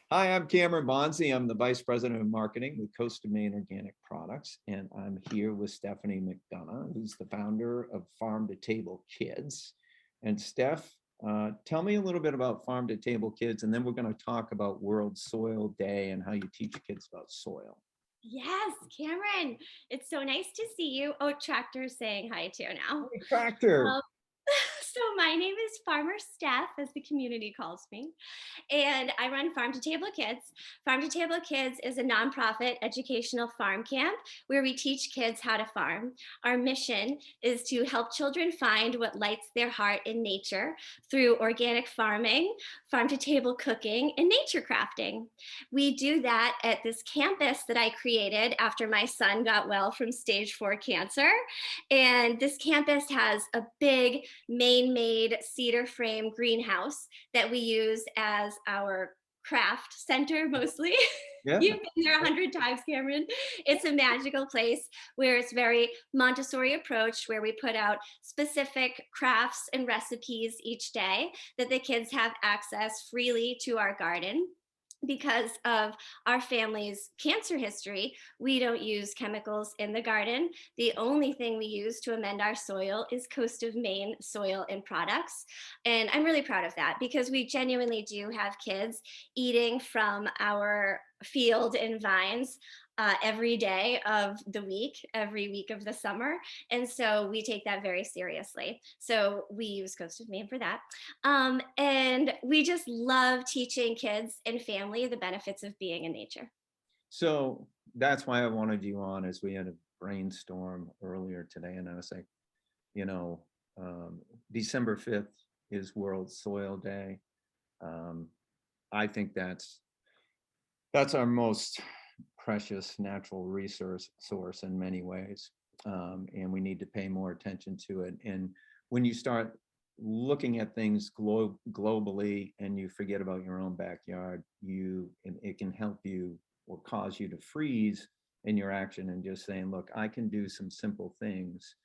Hi, I'm Cameron Bonsey. I'm the Vice President of Marketing with Coast of Maine Organic Products, and I'm here with Stephanie McDonough, who's the founder of Farm to Table Kids. And Steph, tell me a little bit about Farm to Table Kids, and then we're going to talk about World Soil Day and how you teach kids about soil. Yes, Cameron, it's so nice to see you. Oh, Tractor's saying hi too now. Hey, Tractor. Um, so my name is Farmer Steph, as the community calls me, and I run Farm to Table Kids. Farm to Table Kids is a nonprofit educational farm camp where we teach kids how to farm. Our mission is to help children find what lights their heart in nature through organic farming, farm to table cooking, and nature crafting. We do that at this campus that I created after my son got well from stage 4 cancer. And this campus has a big Maine made cedar frame greenhouse that we use as our craft center mostly. Yeah. You've been there 100 times, Cameron. It's a magical place where it's very Montessori approach, where we put out specific crafts and recipes each day that the kids have access freely to our garden. Because of our family's cancer history, we don't use chemicals in the garden. The only thing we use to amend our soil is Coast of Maine soil and products. And I'm really proud of that because we genuinely do have kids eating from our field and vines every day of the week, every week of the summer. And so we take that very seriously. So we use Coast of Maine for that. And we just love teaching kids and family the benefits of being in nature. So that's why I wanted you on, as we had a brainstorm earlier today, and I was like, you know, December 5th is World Soil Day. Um, I think that's our most precious natural resource source in many ways, and we need to pay more attention to it. And when you start looking at things globally and you forget about your own backyard, it can help you or cause you to freeze in your action and just saying, look, I can do some simple things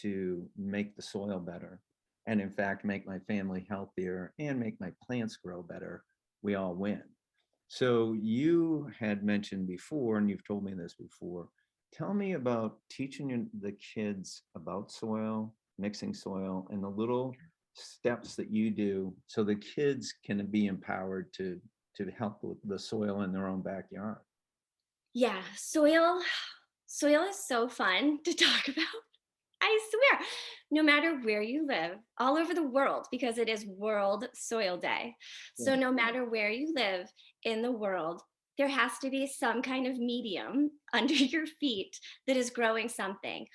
to make the soil better, and in fact make my family healthier and make my plants grow better. We all win. So you had mentioned before, and you've told me this before, tell me about teaching the kids about soil, mixing soil, and the little steps that you do so the kids can be empowered to help with the soil in their own backyard. Yeah, soil is so fun to talk about. I swear, no matter where you live, all over the world, because it is World Soil Day. Yeah. So, no matter where you live in the world, there has to be some kind of medium under your feet that is growing something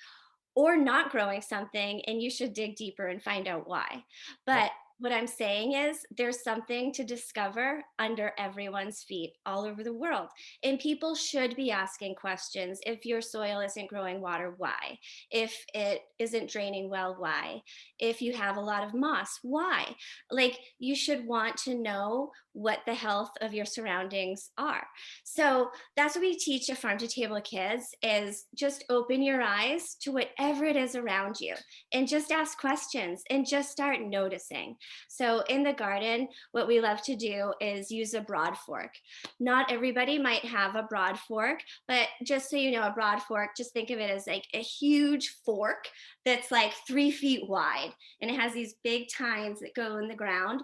or not growing something, and you should dig deeper and find out why. But what I'm saying is there's something to discover under everyone's feet all over the world. And people should be asking questions. If your soil isn't growing water, why? If it isn't draining well, why? If you have a lot of moss, why? Like, you should want to know what the health of your surroundings are. So that's what we teach at Farm to Table Kids is just open your eyes to whatever it is around you and just ask questions and just start noticing. So in the garden, what we love to do is use a broad fork. Not everybody might have a broad fork, but just so you know, a broad fork, just think of it as like a huge fork that's like 3 feet wide, and it has these big tines that go in the ground.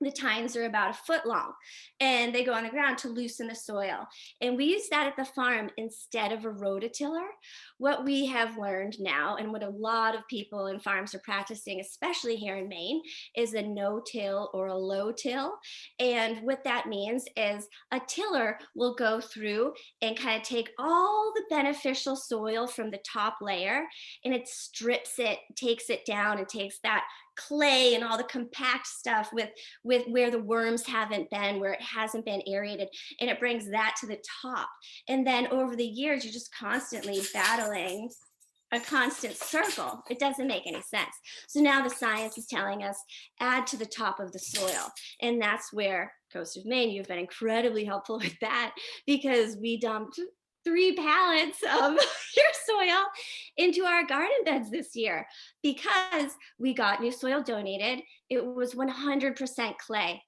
The tines are about a foot long and they go on the ground to loosen the soil. And we use that at the farm instead of a rototiller. What we have learned now, and what a lot of people in farms are practicing, especially here in Maine, is a no-till or a low-till. And what that means is a tiller will go through and kind of take all the beneficial soil from the top layer and it strips it, takes it down, and takes that clay and all the compact stuff with where the worms haven't been, where it hasn't been aerated, and it brings that to the top. And then over the years, you're just constantly battling a constant circle. It doesn't make any sense. So now the science is telling us add to the top of the soil. And that's where Coast of Maine, you've been incredibly helpful with that because we dumped 3 pallets of your soil into our garden beds this year because we got new soil donated. It was 100% clay.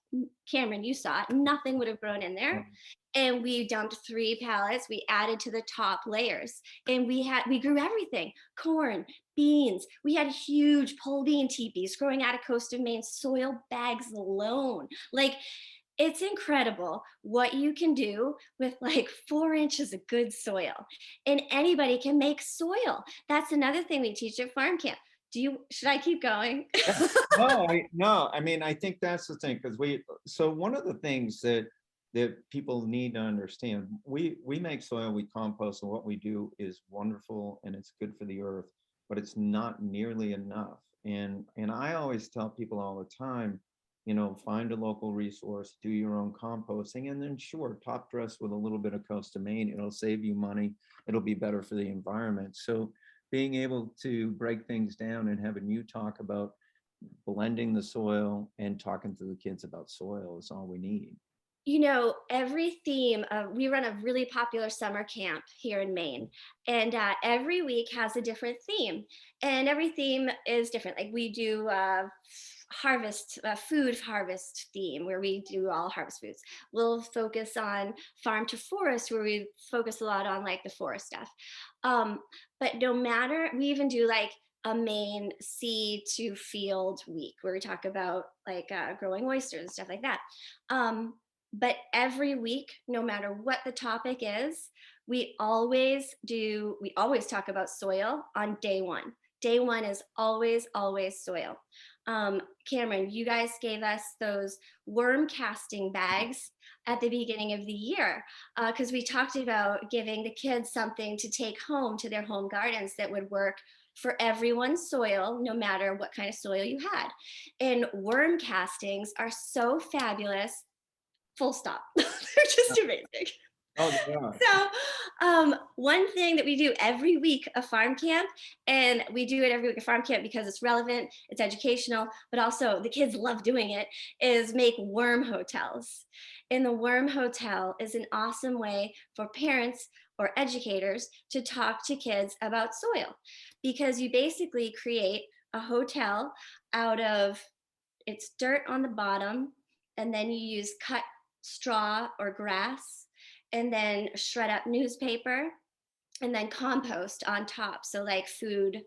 Cameron, you saw it. Nothing would have grown in there. And we dumped 3 pallets. We added to the top layers, and we grew everything: corn, beans. We had huge pole bean teepees growing out of coast of Maine soil bags alone. Like, it's incredible what you can do with like 4 inches of good soil. And anybody can make soil. That's another thing we teach at farm camp. Should I keep going? Yeah. No, I mean, I think that's the thing, because so one of the things that people need to understand, we make soil, we compost, and what we do is wonderful and it's good for the earth, but it's not nearly enough. And I always tell people all the time, find a local resource, do your own composting, and then sure, top dress with a little bit of coast of Maine. It'll save you money. It'll be better for the environment. So being able to break things down and having you talk about blending the soil and talking to the kids about soil is all we need. Every theme, we run a really popular summer camp here in Maine, and every week has a different theme, and every theme is different. Like, we do food harvest theme, where we do all harvest foods. We'll focus on farm to forest, where we focus a lot on like the forest stuff. But no matter, we even do like a Maine sea to field week, where we talk about like growing oysters and stuff like that. But every week, no matter what the topic is, we always talk about soil on day one. Day one is always soil. Cameron, you guys gave us those worm casting bags at the beginning of the year, because we talked about giving the kids something to take home to their home gardens that would work for everyone's soil, no matter what kind of soil you had. And worm castings are so fabulous. Full stop. They're just amazing. Oh, they are. So one thing that we do every week of farm camp, and we do it every week of farm camp because it's relevant, it's educational, but also the kids love doing it, is make worm hotels. And the worm hotel is an awesome way for parents or educators to talk to kids about soil, because you basically create a hotel out of, it's dirt on the bottom, and then you use cut straw or grass, and then shred up newspaper, and then compost on top. So like food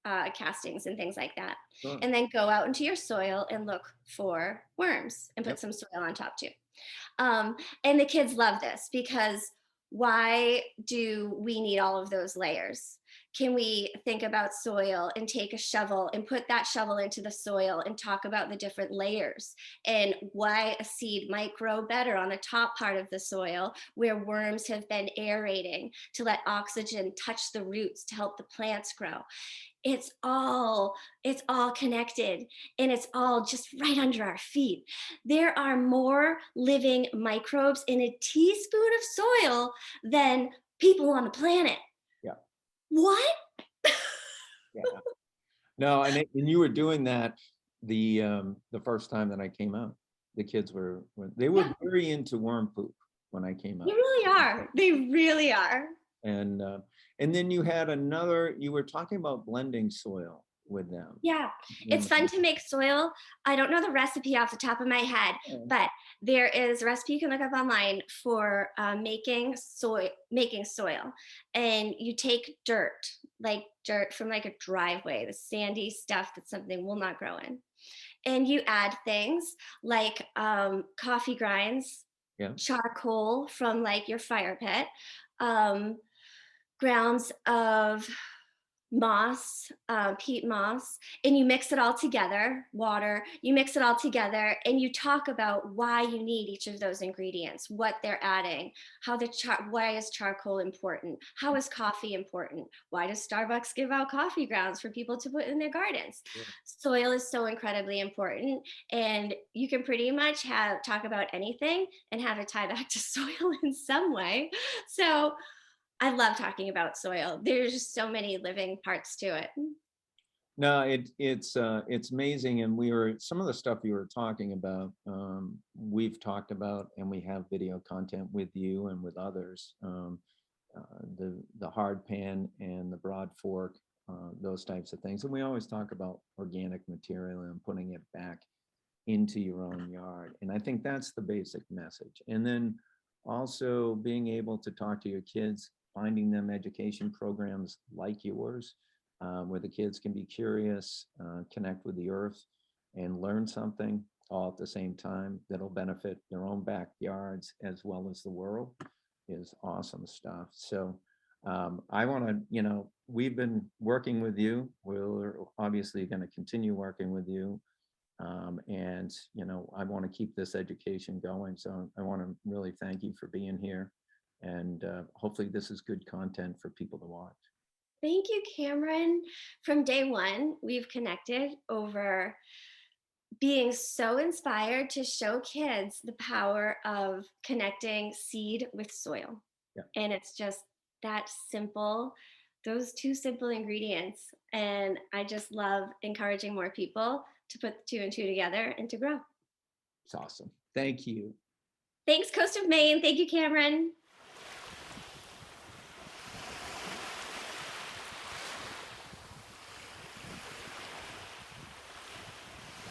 castings and things like that. Sure. And then go out into your soil and look for worms and put some soil on top too. And the kids love this, because why do we need all of those layers? Can we think about soil and take a shovel and put that shovel into the soil and talk about the different layers and why a seed might grow better on the top part of the soil, where worms have been aerating to let oxygen touch the roots to help the plants grow? It's all connected, and it's all just right under our feet. There are more living microbes in a teaspoon of soil than people on the planet. Yeah. What? Yeah. No, and you were doing that the first time that I came out. The kids were very into worm poop when I came out. They really are. They really are. And then you had you were talking about blending soil with them. Yeah, it's fun to make soil. I don't know the recipe off the top of my head, but there is a recipe you can look up online for making soil. And you take dirt from like a driveway, the sandy stuff that something will not grow in. And you add things like coffee grinds, charcoal from like your fire pit, grounds of moss, peat moss, and you mix it all together, water, you mix it all together, and you talk about why you need each of those ingredients, what they're adding, why is charcoal important, how is coffee important, why does Starbucks give out coffee grounds for people to put in their gardens? Soil is so incredibly important, and you can pretty much talk about anything and have it tie back to soil in some way. So I love talking about soil. There's just so many living parts to it. No, it's amazing, and some of the stuff you were talking about, we've talked about, and we have video content with you and with others. the hard pan and the broad fork, those types of things. And we always talk about organic material and putting it back into your own yard. And I think that's the basic message. And then also being able to talk to your kids, finding them education programs like yours, where the kids can be curious, connect with the earth, and learn something all at the same time that'll benefit their own backyards as well as the world is awesome stuff. So I want to, we've been working with you. We're obviously going to continue working with you. And, I want to keep this education going. So I want to really thank you for being here. And hopefully this is good content for people to watch. Thank you, Cameron. From day one, we've connected over being so inspired to show kids the power of connecting seed with soil. Yeah. And it's just that simple, those two simple ingredients. And I just love encouraging more people to put two and two together and to grow. It's awesome. Thank you. Thanks, Coast of Maine. Thank you, Cameron.